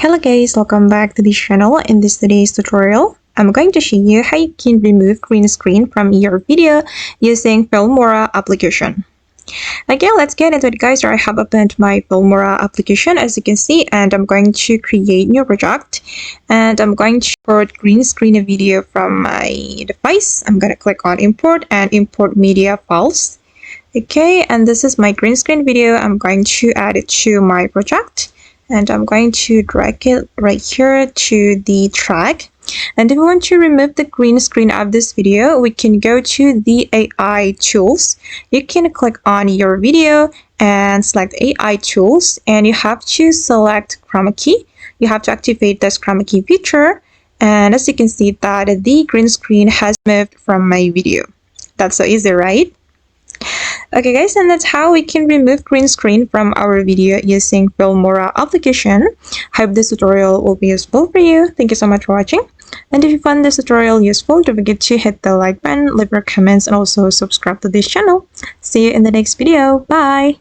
Hello guys, welcome back to this channel. In today's tutorial, I'm going to show you how you can remove green screen from your video using Filmora application. Okay, let's get into it guys. I have opened my Filmora application as you can see, and I'm going to create new project, and I'm going to import green screen video from my device. I'm going to click on import and import media files. Okay, and this is my green screen video. I'm going to add it to my project, and I'm going to drag it right here to the track. And if we want to remove the green screen of this video, we can go to the AI tools. You can click on your video and select AI tools, and you have to select chroma key. You have to activate this chroma key feature, and as you can see that the green screen has moved from my video. That's so easy, right? Okay guys, and that's how we can remove green screen from our video using Filmora application. Hope this tutorial will be useful for you. Thank you so much for watching. And if you found this tutorial useful, don't forget to hit the like button, leave your comments, and also subscribe to this channel. See you in the next video. Bye!